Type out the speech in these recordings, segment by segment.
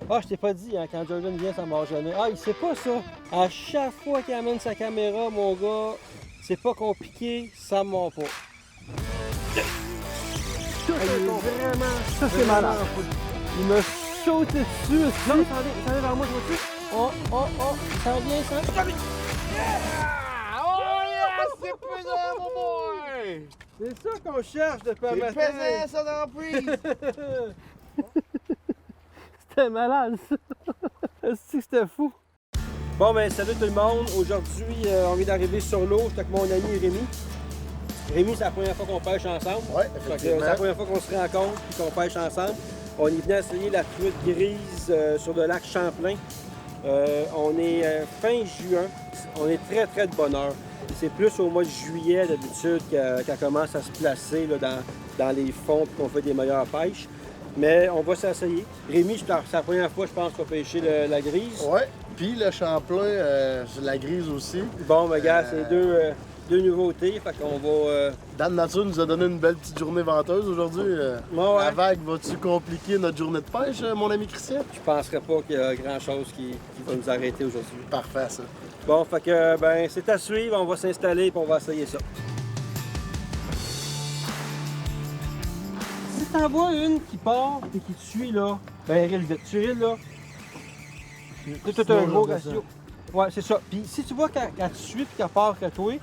Ah, je t'ai pas dit, hein, quand Jordan vient, ça marche jamais. Ah, il sait pas ça. À chaque fois qu'il amène sa caméra, mon gars, c'est pas compliqué, ça mord pas. Vraiment, Ça, c'est malade. il m'a sauté dessus. Non, mais ça vient vers moi, je vois-tu? Oh, ça vient, ça vient. Oh yes! C'est pesant, mon boy! C'est ça qu'on cherche depuis un C'est matin. pesant, ça, dans la prise! C'était malade, ça. Est-ce que c'était fou? Bon, ben, salut tout le monde. Aujourd'hui, on vient d'arriver sur l'eau. J'étais avec mon ami Rémi. Rémi, c'est la première fois qu'on pêche ensemble. Ouais, C'est effectivement. la première fois qu'on se rencontre et qu'on pêche ensemble. On est venu essayer la truite grise sur le lac Champlain. On est fin juin. On est très de bonne heure. C'est plus au mois de juillet d'habitude qu'elle commence à se placer là, dans les fonds et qu'on fait des meilleures pêches. Mais on va s'essayer. Rémi, c'est la première fois, je pense, qu'on va pêcher la grise. Ouais, puis le Champlain, c'est la grise aussi. Bon, ben, gars, c'est deux nouveautés. Fait qu'on va. Dan Nature nous a donné une belle petite journée venteuse aujourd'hui. Ouais. La vague va-tu compliquer notre journée de pêche, mon ami Christian? Je penserais pas qu'il y a grand-chose qui va nous arrêter aujourd'hui. Parfait, ça. Bon, fait que, ben, c'est à suivre. On va s'installer et on va essayer ça. Si t'en vois une qui part et qui te suit, là, ben, rille vite. Tu rilles, là. C'est un gros ratio. Ouais, c'est ça. Puis si tu vois qu'elle te suit et qu'elle part que toi,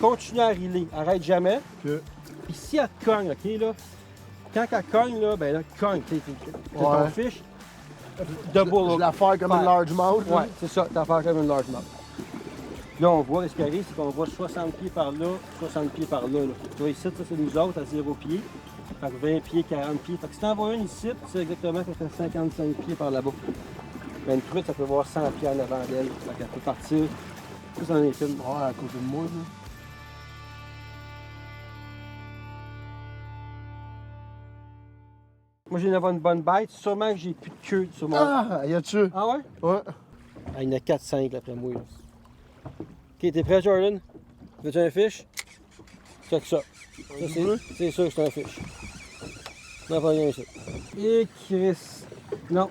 continue à riller. Arrête jamais. Ok. Puis si elle te cogne, OK, là, quand elle cogne, là, ben là, cogne. Tu sais, ton fiche. Double. Je la faire comme une largemouth. Ouais, c'est ça. T'as faire comme une largemouth. Là, on voit, ce qui arrive, c'est qu'on voit 60 pieds par là, 60 pieds par là. Tu vois, ici, ça, c'est nous autres à 0 pieds. Fait que 20 pieds, 40 pieds. Fait que si t'en vois une ici, tu sais exactement qu'elle fait 55 pieds par là-bas. Mais une truite, ça peut avoir 100 pieds en avant d'elle. Fait qu'elle peut partir. Ça, c'en est une. Ouais, à côté de moi, là. Moi, j'ai une bonne bête. Sûrement que j'ai plus de queue sur mon. Ah, y a-tu? Ah ouais? Ouais. Ah, il y en a 4-5 après moi. Là. Ok, t'es prêt, Jordan? Veux-tu un fish? Check ça. C'est sûr que c'est un fish. Non, pas rien ici. Et Chris. Non.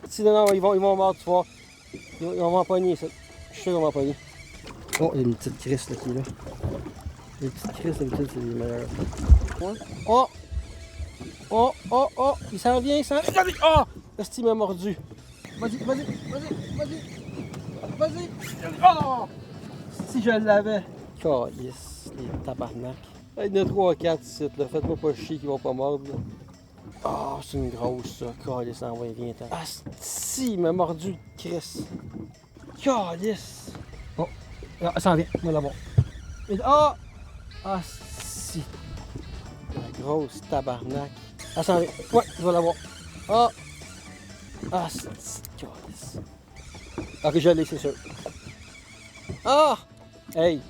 Si, non, ils vont mordre, tu vois. Ils vont m'en pogner, ça. Je suis sûr qu'on va m'en pogner. Oh, il y a une petite Chris là qui est là. Les petites Chris, d'habitude, c'est les meilleures. Ouais. Oh! Il s'en vient, il s'en vient. Oh! Est-ce qu'il m'a mordu? Vas-y. Oh! Si je l'avais. Calice, les tabarnak. Il y en a 3-4 ici, là. Faites-moi pas chier qu'ils vont pas mordre, là. Oh, c'est une grosse, ça. Calice, envoie, viens-t'en. Ah, si, il m'a mordu, Chris. Calice. Oh, ah, ça en vient, on va l'avoir. Ah! Ah, si. La grosse tabarnak. Ah, ça en vient. Ouais, je vais l'avoir. Ah! Ah, c'est calice. Ok, je l'ai, c'est sûr. Ah! Hey!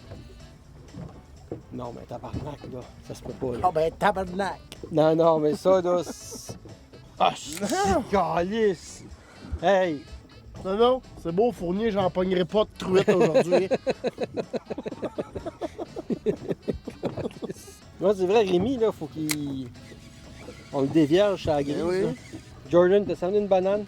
Non, mais tabarnak, là, ça se peut pas, là. Ah, ben, tabarnak! Non, mais ça, là, c'est... Ah, c'est calice! Hey! Non, c'est beau, Fournier, j'en pognerai pas de truite aujourd'hui. Non, c'est vrai, Rémi, là, faut qu'il... On le dévierge à la grise, oui. là. Jordan, t'as amené une banane?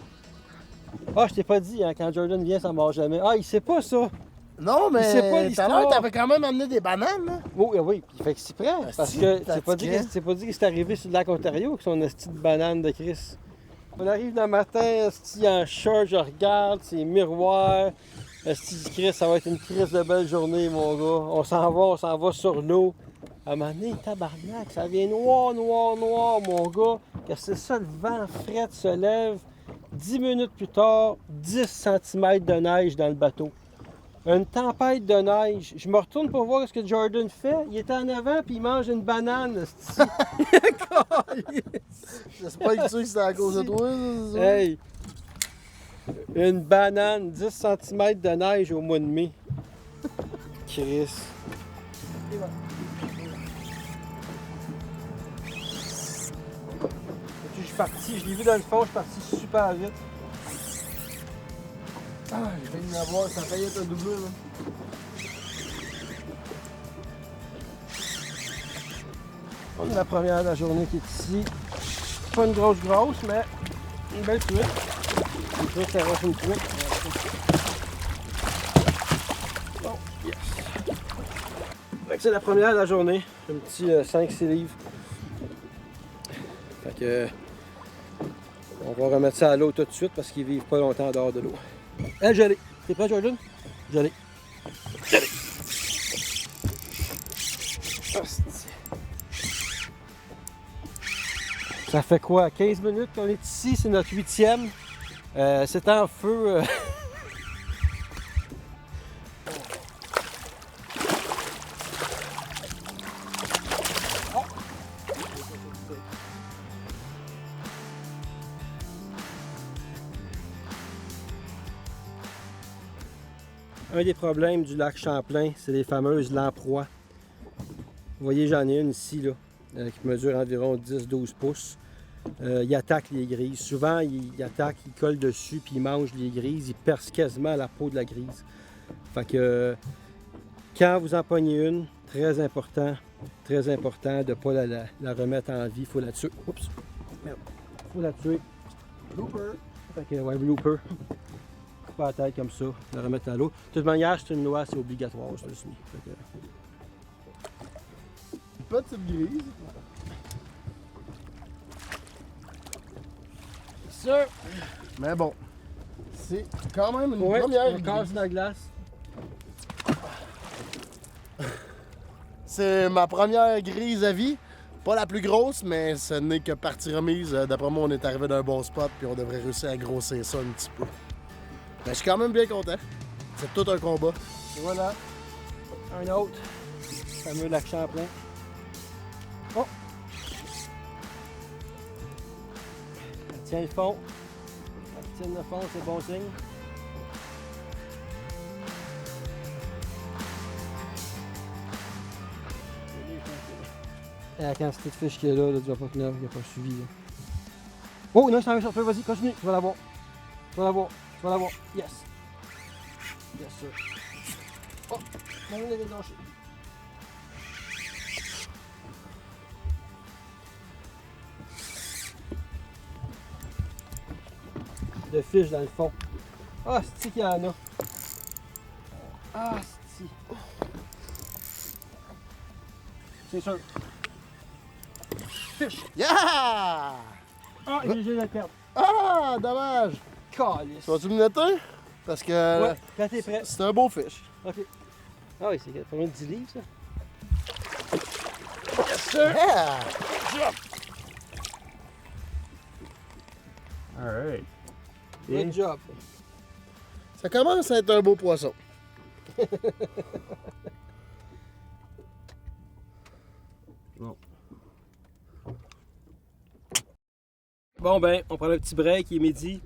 Ah, je t'ai pas dit, hein, quand Jordan vient, ça marche jamais. Ah, il sait pas ça! Non, Il sait pas mais tout à l'histoire. l'heure, t'avais quand même amené des bananes, là. Oui, puis il fait que c'est prêt. Parce Asti, que t'as c'est pas dit que c'est arrivé sur le lac Ontario avec son esti de banane de Chris. On arrive le matin, esti en short, je regarde, c'est miroir. Esti de Chris, ça va être une crise de belle journée, mon gars. On s'en va sur l'eau. À un moment donné, tabarnak, ça vient noir, mon gars. Que c'est ça, le vent fret se lève. 10 minutes plus tard, 10 cm de neige dans le bateau. Une tempête de neige. Je me retourne pour voir ce que Jordan fait. Il est en avant puis il mange une banane. J'espère que tu sais que c'est à cause de toi, ça. Hey! Une banane, 10 cm de neige au mois de mai. Chris. Je suis parti, je l'ai vu dans le fond, je suis parti super vite. Ah, j'ai failli l'avoir, ça a failli être un doublé, là. On a la première de la journée qui est ici. Pas une grosse, mais une belle truite. C'est sûr que ça reste une truite. Oh, yes. Fait que c'est la première de la journée. Un petit 5-6 livres. Fait que on va remettre ça à l'eau tout de suite parce qu'ils vivent pas longtemps en dehors de l'eau. Hey, j'allais. T'es prêt, Jordan? J'allais. J'allais. Ça fait quoi? 15 minutes qu'on est ici, c'est notre 8e. C'est en feu. Un des problèmes du lac Champlain, c'est les fameuses lamproies. Vous voyez, j'en ai une ici, là, qui mesure environ 10-12 pouces. Il attaque les grises. Souvent, il attaque, il colle dessus, puis il mange les grises. Il perce quasiment la peau de la grise. Fait que, quand vous en pognez une, très important de ne pas la remettre en vie. Il faut la tuer. Oups! Merde. Il faut la tuer. Blooper! Fait que, ouais, blooper. Pas la tête comme ça, la remettre à l'eau. De toute manière, c'est une loi, c'est obligatoire aux États-Unis. Une petite grise. Ça! Mais bon, c'est quand même une Ouais, première on casse grise. la glace. C'est ma première grise à vie. Pas la plus grosse, mais ce n'est que partie remise. D'après moi, on est arrivé d'un bon spot, puis on devrait réussir à grossir ça un petit peu. Mais je suis quand même bien content. C'est tout un combat. Et voilà. Un autre. Le fameux lac Champlain. Oh! Elle tient le fond. Elle tient le fond, c'est bon signe. Et la quantité de fiches qu'il y a là, tu vas pas tenir, il n'y a pas suivi. Là. Oh, non, je t'en vais sortir, vas-y, continue, tu vas l'avoir. Tu vas l'avoir, tu vas l'avoir. Yes. Yes, sir. Oh, on vient de les lâcher. De fiches dans le fond. Ah, c'est qu'il y en a. Ah, c'est. C'est sûr. Fiche. Yeah! Ah, j'ai la perdre. Ah, dommage! Calice. Tu vas-tu me noter? Parce que Ouais, quand t'es prêt. c'est un beau fish. Ok. Ah oui, c'est combien de 10 livres, ça? Yes, sir! Yeah! Alright. Good job. Ça commence à être un beau poisson. Bon. Bon ben, on prend un petit break, il est midi.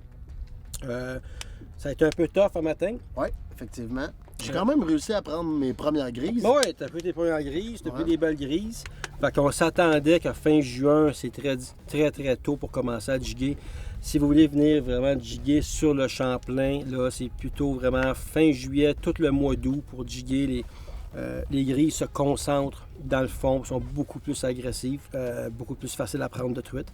Ça a été un peu tough un matin. Oui, effectivement. J'ai quand même réussi à prendre mes premières grises. Bon, ouais, t'as pris tes premières grises, t'as Ouais. pris des belles grises. Fait qu'on s'attendait qu'à fin juin, c'est très tôt pour commencer à jiguer. Si vous voulez venir vraiment jiguer sur le Champlain, là, c'est plutôt vraiment fin juillet, tout le mois d'août pour jiguer. Les grises se concentrent dans le fond, sont beaucoup plus agressives, beaucoup plus faciles à prendre de truite.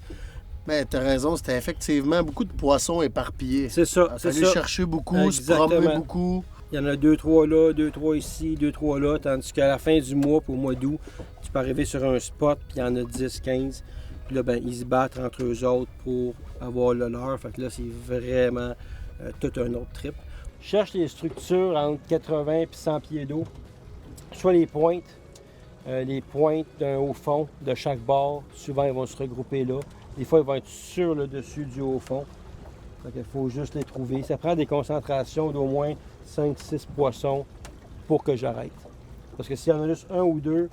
Mais t'as raison, c'était effectivement beaucoup de poissons éparpillés. C'est ça, Il c'est fallait ça. chercher beaucoup, Exactement. se promener beaucoup. Il y en a 2-3 là, 2-3 ici, 2-3 là, tandis qu'à la fin du mois, pour le mois d'août, tu peux arriver sur un spot, puis il y en a 10-15. Puis là, ben, ils se battent entre eux autres pour avoir le leur. Fait que là, c'est vraiment tout un autre trip. Je cherche les structures entre 80 et 100 pieds d'eau. Soit les pointes d'un haut fond de chaque bord. Souvent, ils vont se regrouper là. Des fois, ils vont être sur le dessus du haut fond. Fait qu'il faut juste les trouver. Ça prend des concentrations d'au moins 5-6 poissons pour que j'arrête. Parce que s'il y en a juste un ou deux,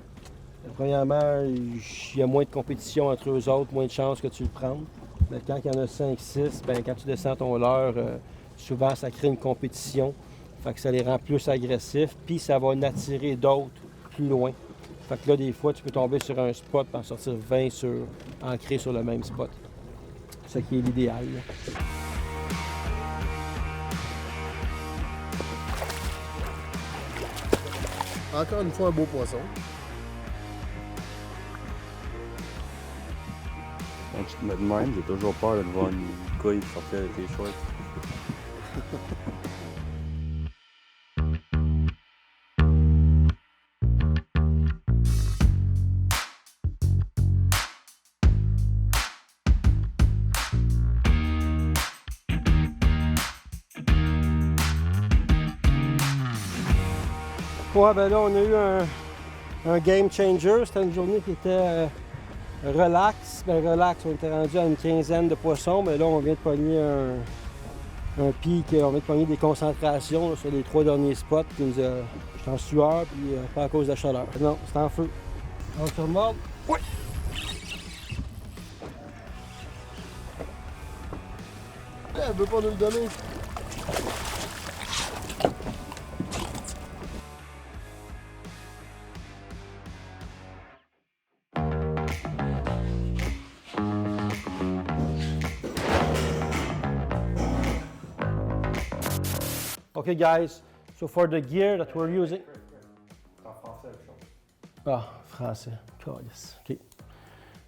premièrement, il y a moins de compétition entre eux autres, moins de chances que tu le prennes. Mais quand il y en a 5-6, ben, quand tu descends ton leurre, souvent ça crée une compétition. Fait que ça les rend plus agressifs, puis ça va en attirer d'autres plus loin. Fait que là, des fois, tu peux tomber sur un spot et en sortir 20 ancrés sur le même spot. Ce qui est l'idéal. Là. Encore une fois, un beau poisson. Quand tu te mets de même, j'ai toujours peur de te voir une couille sortir avec tes shorts. Ouais, ben là, on a eu un game changer. C'était une journée qui était relax. Ben relax, on était rendu à une quinzaine de poissons, mais là, on vient de pogner un pic, on vient de pogner des concentrations là, sur les 3 derniers spots. J'étais en sueur, puis pas à cause de la chaleur. Non, c'est en feu. On se remorde. Oui! Elle veut pas nous le donner. Okay, guys. So for the gear that we're using. Ah, français. Calice. OK.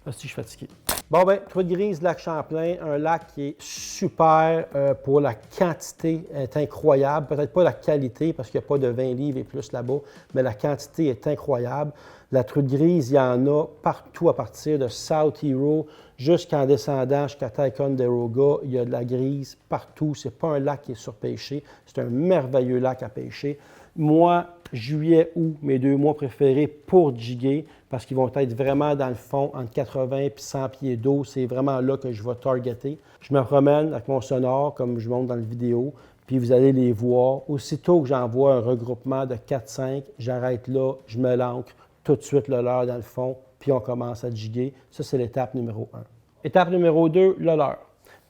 Là, si je suis fatigué. Bon, ben, Truite Grise, lac Champlain, un lac qui est super pour la quantité, est incroyable. Peut-être pas la qualité parce qu'il n'y a pas de 20 livres et plus là-bas, mais la quantité est incroyable. La truite grise, il y en a partout à partir de South Hero jusqu'en descendant jusqu'à Ticonderoga. Il y a de la grise partout. Ce n'est pas un lac qui est surpêché. C'est un merveilleux lac à pêcher. Moi, juillet, août, mes 2 mois préférés pour jiguer parce qu'ils vont être vraiment dans le fond, entre 80 et 100 pieds d'eau. C'est vraiment là que je vais targeter. Je me promène avec mon sonore, comme je montre dans la vidéo, puis vous allez les voir. Aussitôt que j'envoie un regroupement de 4-5, j'arrête là, je me l'ancre tout de suite le leurre dans le fond, puis on commence à jiguer. Ça, c'est l'étape numéro 1. Étape numéro 2, le leurre.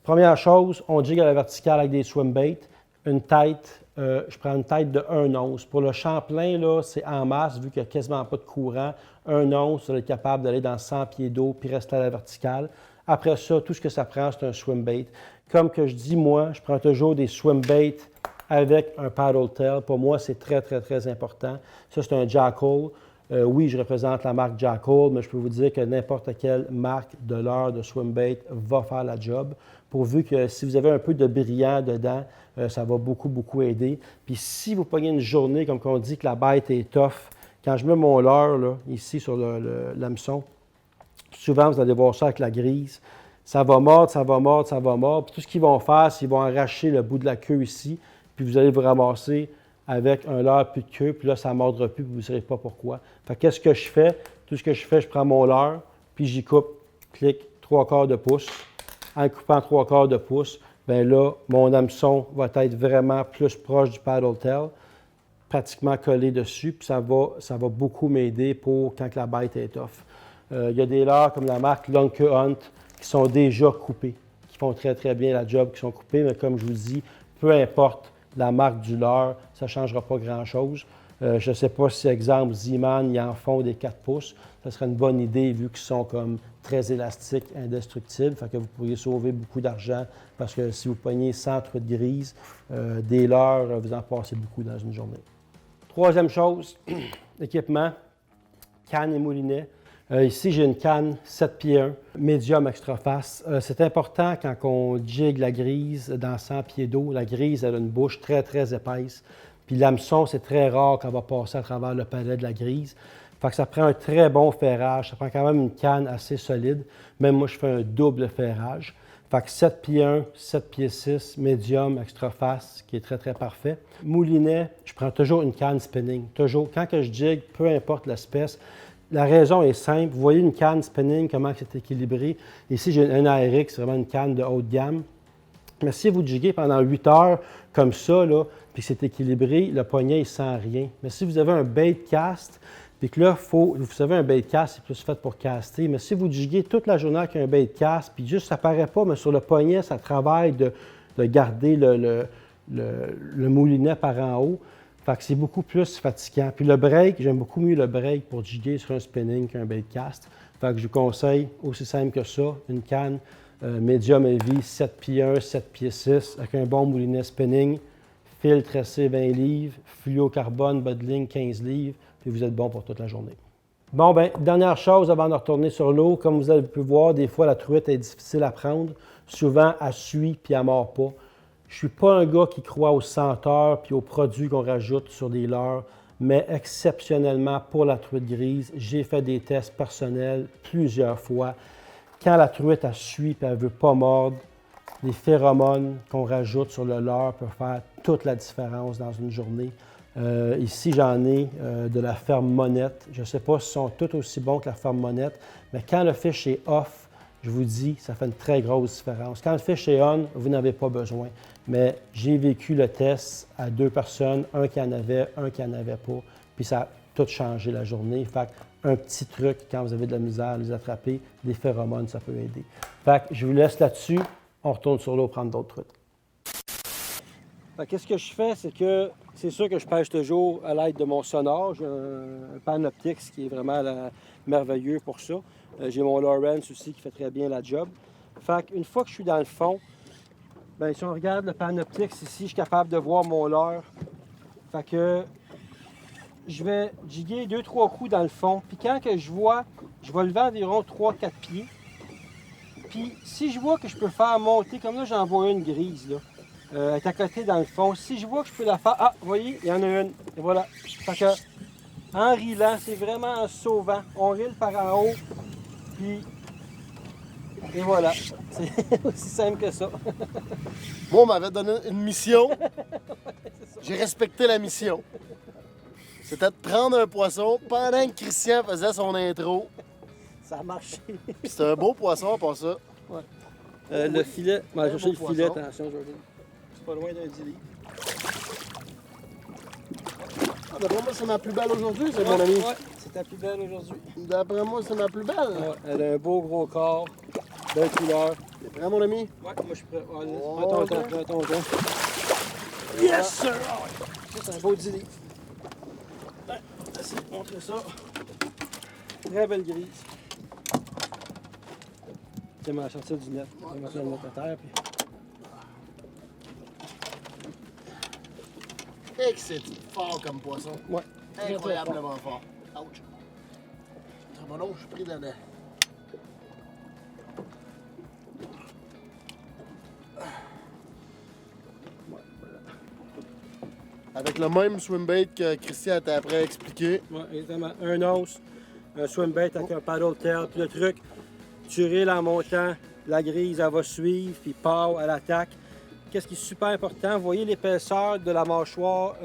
Première chose, on jigue à la verticale avec des swim baits. Une tête, je prends une tête de 1 once. Pour le Champlain, là, c'est en masse, vu qu'il n'y a quasiment pas de courant. 1 once, vous allez être capable d'aller dans 100 pieds d'eau puis rester à la verticale. Après ça, tout ce que ça prend, c'est un swim bait. Comme que je dis, moi, je prends toujours des swim baits avec un paddle tail. Pour moi, c'est très, très, très important. Ça, c'est un Jackall. Oui, je représente la marque Jackall, mais je peux vous dire que n'importe quelle marque de leurre de swim bait va faire la job. Pourvu que si vous avez un peu de brillant dedans, ça va beaucoup, beaucoup aider. Puis si vous pognez une journée, comme on dit que la bête est tough, quand je mets mon leurre là, ici sur l'hameçon, souvent vous allez voir ça avec la grise, ça va mordre, ça va mordre, ça va mordre. Puis tout ce qu'ils vont faire, c'est qu'ils vont arracher le bout de la queue ici, puis vous allez vous ramasser avec un leurre plus de queue, puis là, ça ne mordra plus, puis vous ne saurez pas pourquoi. Fait qu'est-ce que je fais? Tout ce que je fais, je prends mon leurre, puis j'y coupe, clic, 3/4 de pouce. En coupant 3/4 de pouce, bien là, mon hameçon va être vraiment plus proche du paddle tail, pratiquement collé dessus, puis ça va beaucoup m'aider pour quand la bête est tough. Il y a des leurres comme la marque Lunke Hunt qui sont déjà coupés, qui font très, très bien la job, qui sont coupés, mais comme je vous dis, peu importe la marque du leurre, ça ne changera pas grand-chose. Je ne sais pas si, exemple, Z-Man, ils en font des 4 pouces. Ça serait une bonne idée vu qu'ils sont comme très élastiques, indestructibles. Fait que vous pourriez sauver beaucoup d'argent parce que si vous pognez 100 truites grises, des leurres, vous en passez beaucoup dans une journée. Troisième chose, équipement, canne et moulinet. Ici, j'ai une canne 7 pieds 1, médium extra face. C'est important quand on jigue la grise dans 100 pieds d'eau. La grise, elle a une bouche très, très épaisse. Puis l'hameçon, c'est très rare qu'elle va passer à travers le palais de la grise. Fait que ça prend un très bon ferrage. Ça prend quand même une canne assez solide. Même moi, je fais un double ferrage. Fait que 7 pieds 1, 7 pieds 6, médium, extra face, qui est très, très parfait. Moulinet, je prends toujours une canne spinning. Toujours. Quand que je jigue, peu importe l'espèce, la raison est simple. Vous voyez une canne spinning, comment c'est équilibré. Ici, j'ai un ARX, c'est vraiment une canne de haut de gamme. Mais si vous jiguez pendant 8 heures comme ça, là, puis c'est équilibré, le poignet, il ne sent rien. Mais si vous avez un bait cast, puis que là, vous savez, un bait cast, c'est plus fait pour caster. Mais si vous jiguez toute la journée avec un bait cast, puis juste, ça ne paraît pas, mais sur le poignet, ça travaille de garder le moulinet par en haut. Fait que c'est beaucoup plus fatigant. Puis le break, j'aime beaucoup mieux le break pour jiguer sur un spinning qu'un bait cast. Fait que je vous conseille, aussi simple que ça, une canne médium heavy, 7 pieds 1, 7 pieds 6, avec un bon moulinet spinning, fil tressé 20 livres, fluocarbone, bas de ligne 15 livres, puis vous êtes bon pour toute la journée. Bon, bien, dernière chose avant de retourner sur l'eau, comme vous avez pu voir, des fois la truite est difficile à prendre. Souvent, elle suit puis elle ne mord pas. Je suis pas un gars qui croit aux senteurs puis aux produits qu'on rajoute sur des leurres, mais exceptionnellement pour la truite grise, j'ai fait des tests personnels plusieurs fois. Quand la truite elle suit et elle ne veut pas mordre, les phéromones qu'on rajoute sur le leurre peuvent faire toute la différence dans une journée. Ici, j'en ai de la ferme Monette. Je ne sais pas s'ils sont tous aussi bons que la ferme Monette, mais quand le fish est off, je vous dis, ça fait une très grosse différence. Quand le fish est on, vous n'avez pas besoin. Mais j'ai vécu le test à 2 personnes, un qui en avait, un qui n'en avait pas, puis ça a tout changé la journée. Fait un petit truc, quand vous avez de la misère à les attraper, des phéromones, ça peut aider. Fait que je vous laisse là-dessus. On retourne sur l'eau prendre d'autres truites. Qu'est-ce que je fais, c'est que c'est sûr que je pêche toujours à l'aide de mon sonar. J'ai un Panoptix qui est vraiment merveilleux pour ça. J'ai mon Lawrence aussi qui fait très bien la job. Fait qu'une fois que je suis dans le fond, bien, si on regarde le Panoptix ici, je suis capable de voir mon leurre. Fait que je vais jiguer 2-3 coups dans le fond. Puis quand que je vois, je vais lever environ 3-4 pieds. Puis si je vois que je peux faire monter, comme là j'en vois une grise là. Elle est à côté dans le fond. Si je vois que je peux la faire... Ah, vous voyez, il y en a une. Et voilà. Fait que, en rilant, c'est vraiment en sauvant. On rile par en haut. Puis... Et voilà. C'est aussi simple que ça. Moi, on m'avait donné une mission. J'ai respecté la mission. C'était de prendre un poisson pendant que Christian faisait son intro. Ça a marché. C'était un beau poisson, pour ça. Ouais. Le filet. On va chercher le beau filet, poisson. attention, Jordan. C'est pas loin d'un 10 livres. Ah, d'après moi, c'est ma plus belle aujourd'hui, c'est mon ami. Ouais, c'est ta plus belle aujourd'hui. D'après moi, c'est ma plus belle. Ouais, elle a un beau gros corps, belle couleur. T'es prêt, mon ami? Ouais, moi je suis prêt. Allez, Oh, prends ton ok. temps, prends ton temps. Yes, sir! Ah ouais. Ça, c'est un beau 10 livres. Ouais, essaye de montrer ça. Très belle grise. Tu m'as sorti du net. On va mettre le net à terre. Puis... Et que c'est fort comme poisson. Ouais. Incroyablement fort. Ouch. Très bon, je suis pris dedans. Ouais, voilà. Avec le même swim bait que Christian était après expliqué. Ouais, exactement. Un os, un swim bait avec un paddle tail. Puis le truc, tu rilles en montant, la grise, elle va suivre, puis pow, elle attaque. Qu'est-ce qui est super important, vous voyez l'épaisseur de la mâchoire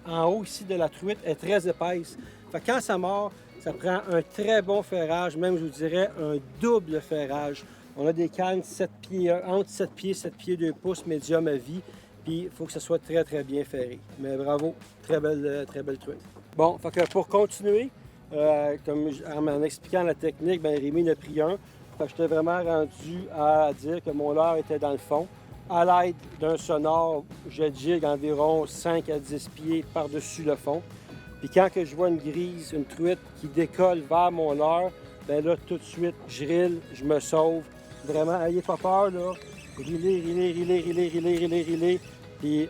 en haut ici de la truite est très épaisse. Fait que quand ça mord, ça prend un très bon ferrage, même je vous dirais un double ferrage. On a des cannes 7 pieds, entre 7 pieds 2 pouces, médium à vie. Puis il faut que ça soit très très bien ferré. Mais bravo, très belle truite. Bon, fait que pour continuer, en expliquant la technique, ben Rémi en a pris un. Fait que j'étais vraiment rendu à dire que mon leurre était dans le fond. À l'aide d'un sonar, je jigue environ 5 à 10 pieds par-dessus le fond. Puis quand que je vois une grise, une truite qui décolle vers mon leurre, ben là, tout de suite, je rille, je me sauve. Vraiment, n'ayez pas peur, là. Riller. Puis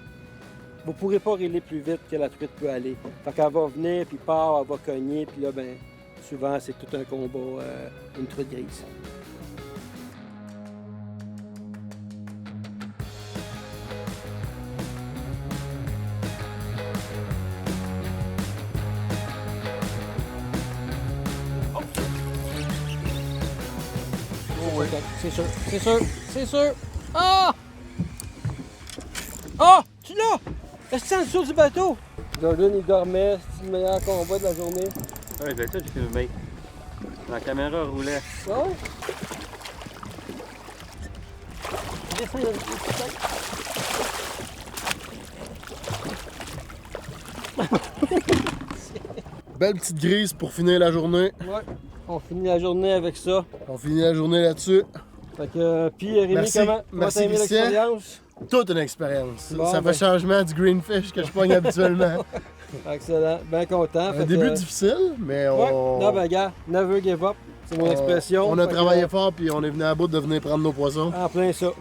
vous ne pourrez pas riller plus vite que la truite peut aller. Fait qu'elle va venir, puis part, elle va cogner, puis là, ben souvent, c'est tout un combat, une truite grise. C'est sûr. Ah! Ah! Tu l'as! Est-ce que c'est en dessous du bateau? Jordan, il dormait. C'est le meilleur combat de la journée. Ouais, ben ça, j'ai filmé. La caméra roulait. Ah ouais? Descends, il y a Belle petite grise pour finir la journée. Ouais, on finit la journée avec ça. On finit la journée là-dessus. Fait que, puis Rémi, Merci. comment Merci, t'as aimé Christian. l'expérience? Toute une expérience. Bon, ça ben. fait changement du greenfish que je pogne habituellement. Excellent, bien content. Un début difficile, mais Ouais, on... non, ben gars, never give up, c'est mon expression. On a Fait que, travaillé fort puis on est venu à bout de venir prendre nos poissons. En plein ça.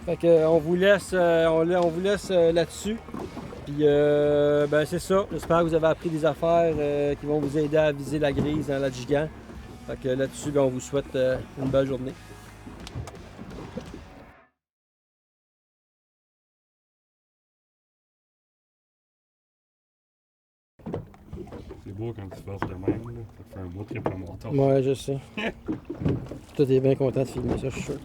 Fait que on vous laisse, là-dessus. Puis ben c'est ça. J'espère que vous avez appris des affaires qui vont vous aider à viser la grise dans la gigant. Fait que là-dessus, ben, on vous souhaite une belle journée. beau quand tu verses de même, là. Ça te fait un beau triple montant. Ouais, je sais. Toi, t'es bien content de filmer ça, je suis sûr.